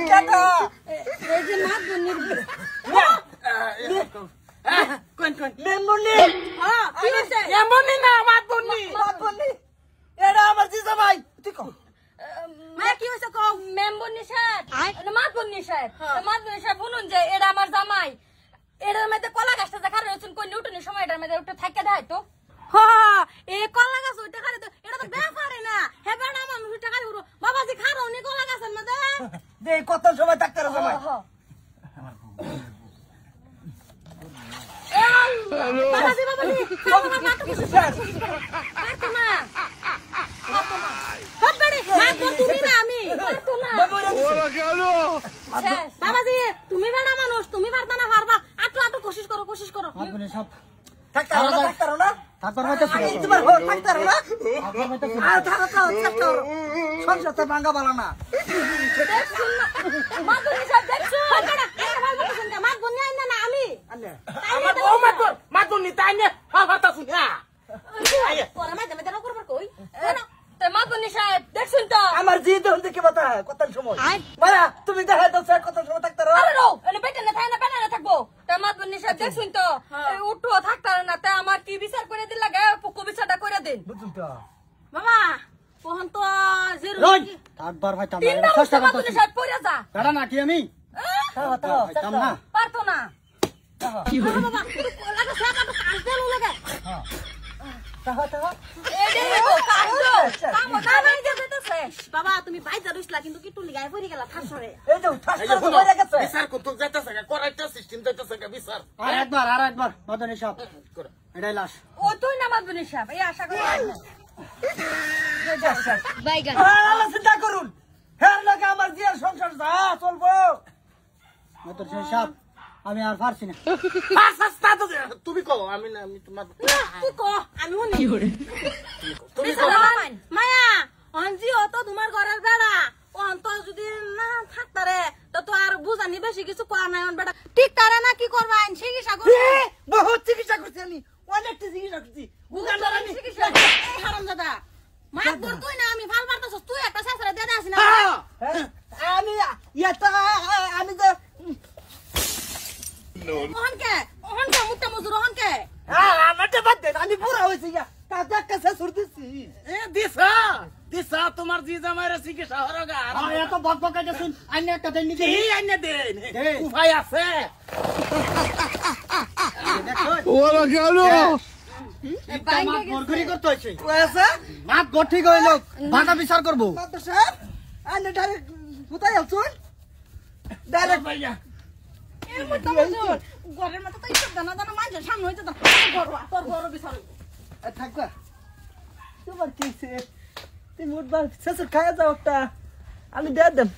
কেটা এই যে মাত বন্নির কোন মেমনি হ্যাঁ কি হইছে মেমনি না মাত বন্নি এটা আমার জিজা ভাই তুই কও মা কি হইছে কও মেম্বন্নি সাহেব মাত বন্নি সাহেব মাত বন্নি সাহেব শুনুন যে এটা আমার জামাই এটার মধ্যে কলা গাছটা দেখা রয়েছেন কোন উঠনের সময় এটার মধ্যে একটু থাকে দেয় তো হ্যাঁ এই কলা গাছ ওইটা খারে তো এটা তো ব্যাপারে না হে বেড়া মানুষ ওইটা খারে উড়ো বাবাজি খারো নি কলা গাছের মধ্যে দে কত সময় ডাক্তার সময় বাবাজি পারতো না তুমি না আমি পারতো না বাবাজি তুমি বেড়া মানুষ তুমি পারবা না পারবা আটু কোশিশ করো আপনি সব ডাক্তার না তারপর হয়তো তোমার ডাক্তার না আর থাকো ডাক্তার সংসার তো ভাঙা বালা না মাদুনি সাহেব দেখছো বেড়া একটা ভালো কথা শুনতে মাত বন্যা আইনা না আমি আমার বউ মাদুনি তাই না কথা শুনি পরে মাইতে করবার কই তে মাদুনি সাহেব দেখছেন তো আমার জি দন দেখে বাতা কত সময় মায়া তুমি দেখা দাও স্যার কত সময় ডাক্তার আরে রো এনে বেটা না থানা বেটা না থাকবো তে মাদুনি সাহেব দেখছেন তো উঠো থাকতার না তে আমার কি বিচার করে দিলা গে পুকু বিচারটা করে দেন বুঝুন তো মামা কোহন তো জিরো তারপর ভাই তাম তিনটা চেষ্টা মাদুনি করতেছি সাহেব পড়ে যা বেড়া না কি আমি তাম না পারতো না কি হলো বাবা লাগা সাহেব তো কাজ দেন লাগে বাবা তুমি বাইজা রইছলা কিন্তু কি টুলি গায়ে পড়ে গেলা ঠাসরে এই যে ঠাসরে পড়ে গেছে বিচার করতে যাইতেছে করাইতে সিস্টেম যাইতেছে বিচার আরেকবার মদনী সব এটাই লাশ ও তুই না মাদুনি সাহেব এই আশা করি বাইগান আল্লাহ চিন্তা করুন হ্যাঁ লাগে আমার জিয়ার সংসার যা চলবো মদনী সব আমি আর পারছি না তুমি কও আমি না আমি তোমার তুই কো আমি শুনি কি করে তুমি কও মায়া অঞ্জি ও তো তোমার ঘরের বেড়া অন্ত যদি না থাকতারে তো আর বুঝানি বেশি কিছু করা নাই অন বেড়া ঠিক তারা না কি করবা আইন চিকিৎসা করব বহুত চিকিৎসা করছি আমি অনেক চিকিৎসা করছি উগান্ডার আমি চিকিৎসা হারামজাদা মাত বল তুই না আমি ভাল পারতাছ তুই একটা শাসরে দে আসিনা আমি ইয়াটা আমি তো ওহনকে মুত্তা মজুর ওহনকে আমারটা বাদ দে আমি পুরা হইছি গা তাতে কাছে ছুড় দিছি দিশা তোমার জি জামাইরা চিকিৎসা হরগা আর এত বকবকা যে শুন আইনে একটা দেন নি এই আইনে দেন উপায় আছে ওরা গেল বাইঙ্গে গরগরি করতে হইছে ওয়াসা মাপ গঠি কইল বাটা বিচার করব কত স্যার আইনে ডাইরেক্ট কোথায় আছুন ডাইরেক্ট ভাইয়া এর মধ্যে মজুর ঘরের মধ্যে তো ইচ্ছা দানা দানা মাঝে সামনে হইছে তো তোর বড় বিচার থাকবা তোমার কি সে তুমি উঠবা শেষ খায়া যাও একটা আমি দিয়ে দেব